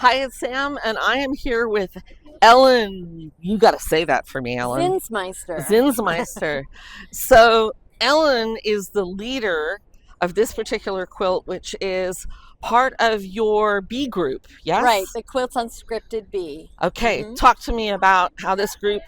Hi, it's Sam, and I am here with Ellyn. You got to say that for me, Ellyn. Zinsmeister. Zinsmeister. So, Ellyn is the leader of this particular quilt, which is part of your B group, Right, yes? the Quilts Unscripted Bee. Okay, talk to me about how this group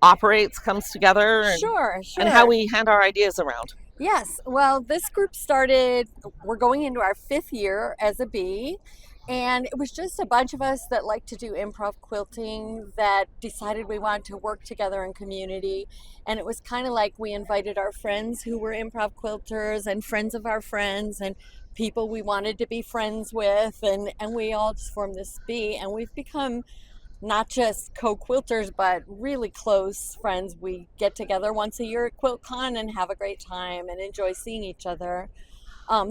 operates, comes together, Sure, and how sure. we hand our ideas around. Yes, well, this group started, we're going into our 5th year as a bee, and it was just a bunch of us that like to do improv quilting that decided we wanted to work together in community. And it was kind of like we invited our friends who were improv quilters and friends of our friends and people we wanted to be friends with, and we all just formed this bee, and we've become not just co-quilters but really close friends. We get together once a year at QuiltCon and have a great time and enjoy seeing each other.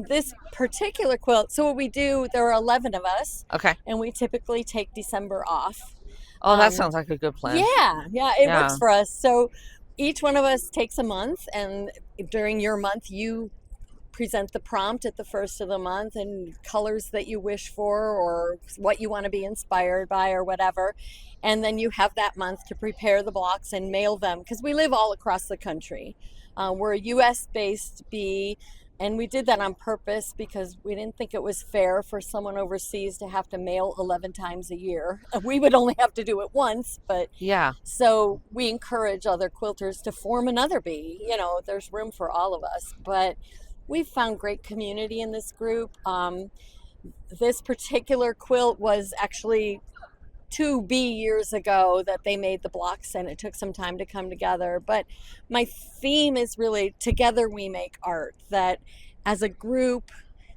This particular quilt, so what we do, there are 11 of us, Okay. and we typically take December off. Oh, that sounds like a good plan. Yeah, it Yeah. works for us. So each one of us takes a month, and during your month you present the prompt at the first of the month and colors that you wish for or what you want to be inspired by or whatever. And then you have that month to prepare the blocks and mail them because we live all across the country. We're a US based bee, and we did that on purpose because we didn't think it was fair for someone overseas to have to mail 11 times a year. We would only have to do it once, but Yeah. so we encourage other quilters to form another bee. There's room for all of us, but we've found great community in this group. This particular quilt was actually 2 years ago that they made the blocks, and it took some time to come together. But my theme is really together we make art, that as a group,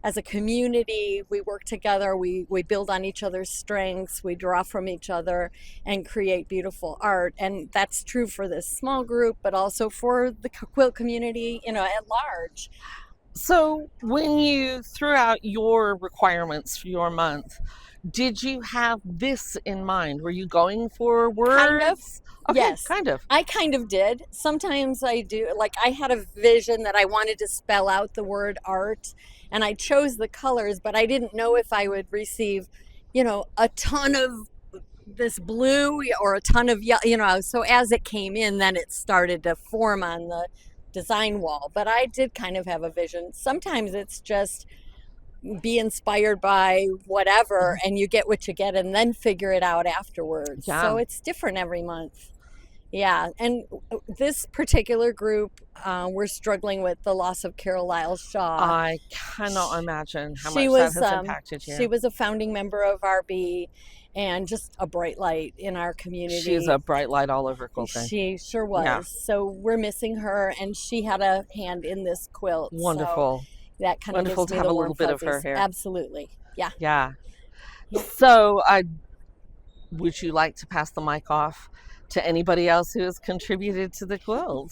as a community, we work together, we build on each other's strengths, we draw from each other and create beautiful art. And that's true for this small group, but also for the quilt community, at large. So, when you threw out your requirements for your month, did you have this in mind? Were you going for Kind of. words? Okay, Yes, kind of. I kind of did. Sometimes I do. Like, I had a vision that I wanted to spell out the word art, and I chose the colors, but I didn't know if I would receive, a ton of this blue or a ton of yellow. So as it came in, then it started to form on the design wall. But I did kind of have a vision. Sometimes it's just be inspired by whatever and you get what you get and then figure it out afterwards. Yeah, So it's different every month. Yeah, and this particular group, we're struggling with the loss of Carol Lyle Shaw. I cannot imagine how She much that was has impacted she you. was a founding member of RB and just a bright light in our She's a community. bright light all over quilting. She sure Yeah, was. So we're missing her, and she had a hand in this quilt. So wonderful. that kind of Wonderful gives to me have the a warm little bit of her fuzzies. here. Absolutely. Yeah. Yeah. Yeah. So, would you like to pass the mic off to anybody else who has contributed to the quilt?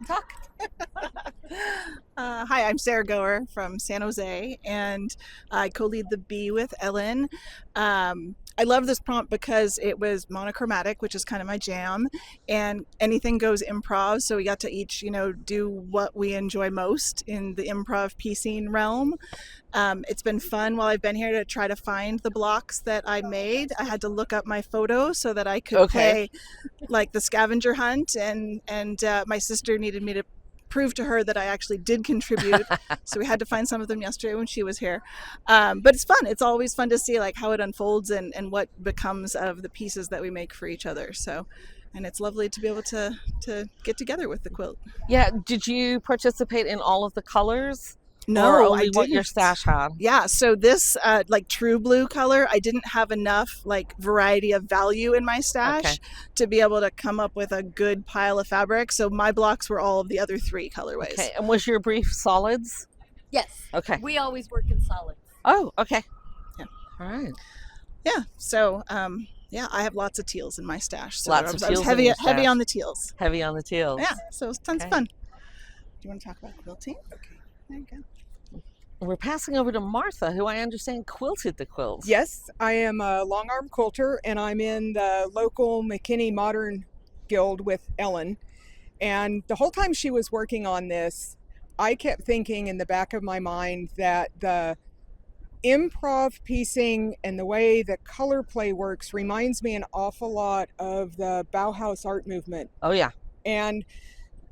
Talk. Hi, I'm Sarah Goer from San Jose, and I co-lead the Bee with Ellyn. I love this prompt because it was monochromatic, which is kind of my jam, and anything goes improv. So we got to each, do what we enjoy most in the improv piecing realm. It's been fun while I've been here to try to find the blocks that I made. I had to look up my photo so that I could Okay. play like the scavenger hunt, and my sister needed me to prove to her that I actually did contribute. So we had to find some of them yesterday when she was here. But it's fun. It's always fun to see like how it unfolds and what becomes of the pieces that we make for each other. So, and it's lovely to be able to get together with the quilt. Yeah, did you participate in all of the colors or No, I only what your didn't. stash had? Yeah, so this like true blue color, I didn't have enough like variety of value in my Okay. stash to be able to come up with a good pile of fabric. So my blocks were all of the other 3 colorways. Okay. And was your brief solids? Yes. Okay. We always work in solids. Oh, okay. Yeah. All right. Yeah. So yeah, I have lots of teals in my stash. So Lots of I was teals in heavy your heavy stash. on the teals. Heavy on the teals. Yeah. So it was tons of Okay. fun. Do you want to talk about quilting? Okay. There you go. We're passing over to Martha, who I understand quilted the quilts. Yes, I am a long arm quilter, and I'm in the local McKinney Modern Guild with Ellyn. And the whole time she was working on this, I kept thinking in the back of my mind that the improv piecing and the way the color play works reminds me an awful lot of the Bauhaus art movement. Oh, yeah. And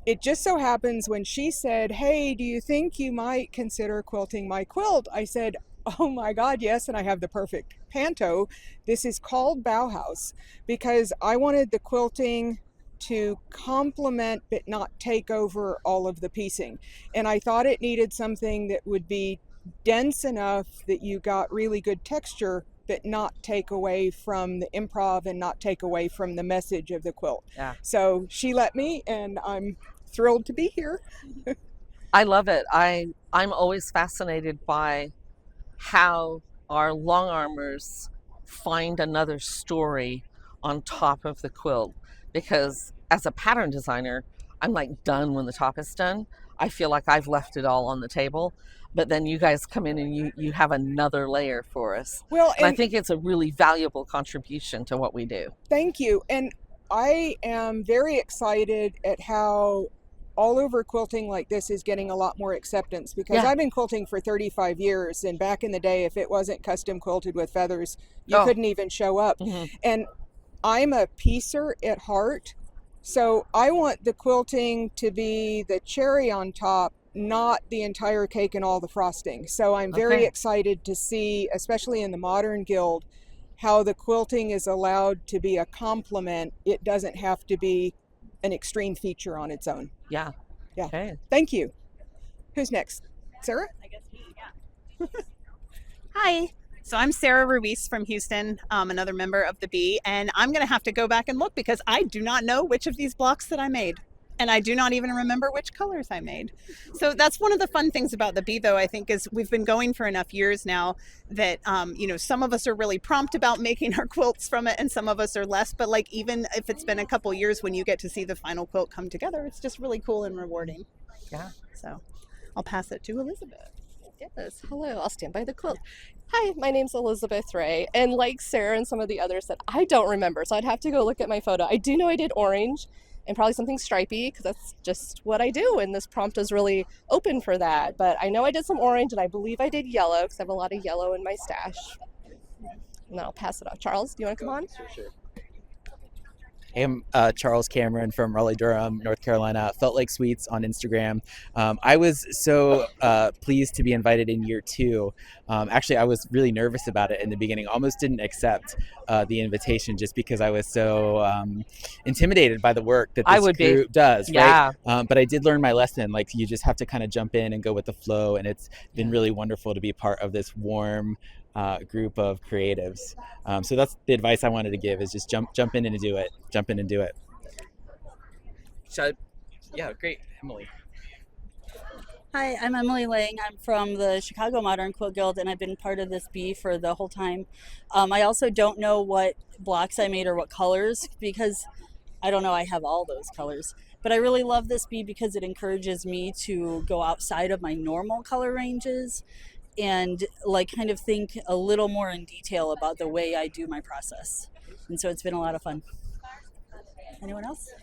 it just so happens when she said, "Hey, do you think you might consider quilting my quilt?" I said, "Oh my God, yes." And I have the perfect panto. This is called Bauhaus because I wanted the quilting to complement but not take over all of the piecing. And I thought it needed something that would be dense enough that you got really good texture but not take away from the improv and not take away from the message of the quilt. Yeah. So she let me, and I'm thrilled to be here. I love it. I'm always fascinated by how our long armors find another story on top of the quilt, because as a pattern designer, I'm like done when the top is done. I feel like I've left it all on the table, but then you guys come in and you have another layer for us. Well, And I and think it's a really valuable contribution to what we do. thank you. And I am very excited at how all over quilting like this is getting a lot more acceptance, because Yeah. I've been quilting for 35 years, and back in the day, if it wasn't custom quilted with feathers, you Oh. couldn't even show up. Mhm. And I'm a piecer at heart, so I want the quilting to be the cherry on top, not the entire cake and all the frosting. So I'm very Okay. excited to see, especially in the Modern Guild, how the quilting is allowed to be a complement. It doesn't have to be an extreme feature on its own. Yeah. Yeah. Okay. Thank you. Who's next? Sarah? Hi. So I'm Sarah Ruiz from Houston, another member of the Bee, and I'm going to have to go back and look because I do not know which of these blocks that I made. And I do not even remember which colors I made. So that's one of the fun things about the Bee, though, I think, is we've been going for enough years now that, some of us are really prompt about making our quilts from it and some of us are less. But like, even if it's been a couple years, when you get to see the final quilt come together, it's just really cool and rewarding. Yeah. So I'll pass it to Elizabeth. Yes, hello, I'll stand by the quilt. Hi, my name's Elizabeth Ray, and like Sarah and some of the others that I don't remember, so I'd have to go look at my photo. I do know I did orange and probably something stripy because that's just what I do, and this prompt is really open for that. But I know I did some orange, and I believe I did yellow because I have a lot of yellow in my stash. And then I'll pass it off. Charles, do you want to come on? Sure. Hey, I'm Charles Cameron from Raleigh-Durham, North Carolina. Felt Like Sweets on Instagram. I was so pleased to be invited in year 2. Actually, I was really nervous about it in the beginning. Almost didn't accept the invitation just because I was so intimidated by the work that I this would be. group does. Yeah. Right? But I did learn my lesson. Like, you just have to kind of jump in and go with the flow. And it's been really wonderful to be part of this warm group of creatives. So that's the advice I wanted to give, is just jump in and do it. Jump in and do it. Yeah, great. Emily. Hi, I'm Emily Lang. I'm from the Chicago Modern Quilt Guild, and I've been part of this bee for the whole time. I also don't know what blocks I made or what colors, because I don't know I have all those colors. But I really love this bee because it encourages me to go outside of my normal color ranges and like kind of think a little more in detail about the way I do my process. And so it's been a lot of fun. Anyone else?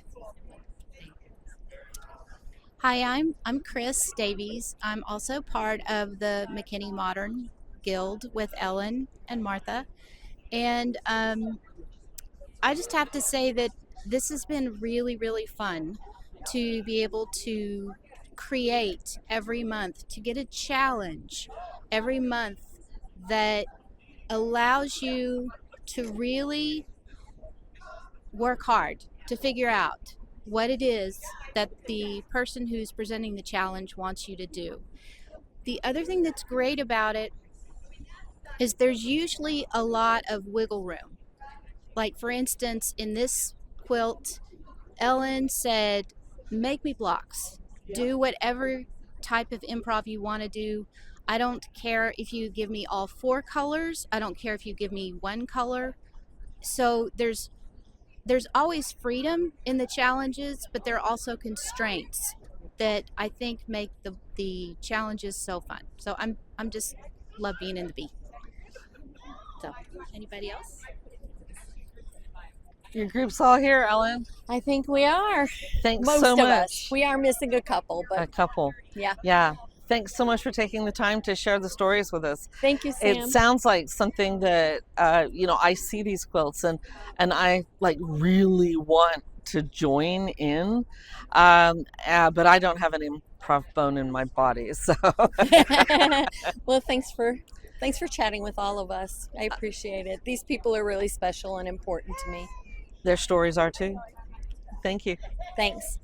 Hi, I'm Chris Davies. I'm also part of the McKinney Modern Guild with Ellyn and Martha. And I just have to say that this has been really, really fun to be able to create every month, to get a challenge every month that allows you to really work hard to figure out what it is that the person who's presenting the challenge wants you to do. The other thing that's great about it is there's usually a lot of wiggle room. Like, for instance, in this quilt, Ellyn said, make me blocks. Do whatever type of improv you want to do. I don't care if you give me all 4 colors. I don't care if you give me 1 color. So there's always freedom in the challenges, but there are also constraints that I think make the challenges so fun. So I'm just love being in the bee. So anybody else? Your group's all here, Ellyn. I think we are. Thanks Most so of much. us. We are missing a couple, A but couple. yeah. Yeah. Thanks so much for taking the time to share the stories with us. Thank you, It Sam. sounds like something that I see these quilts and I like really want to join in, but I don't have an improv bone in my body, so Well, thanks for chatting with all of us. I appreciate it. These people are really special and important to me. their stories are too. Thank you. Thanks.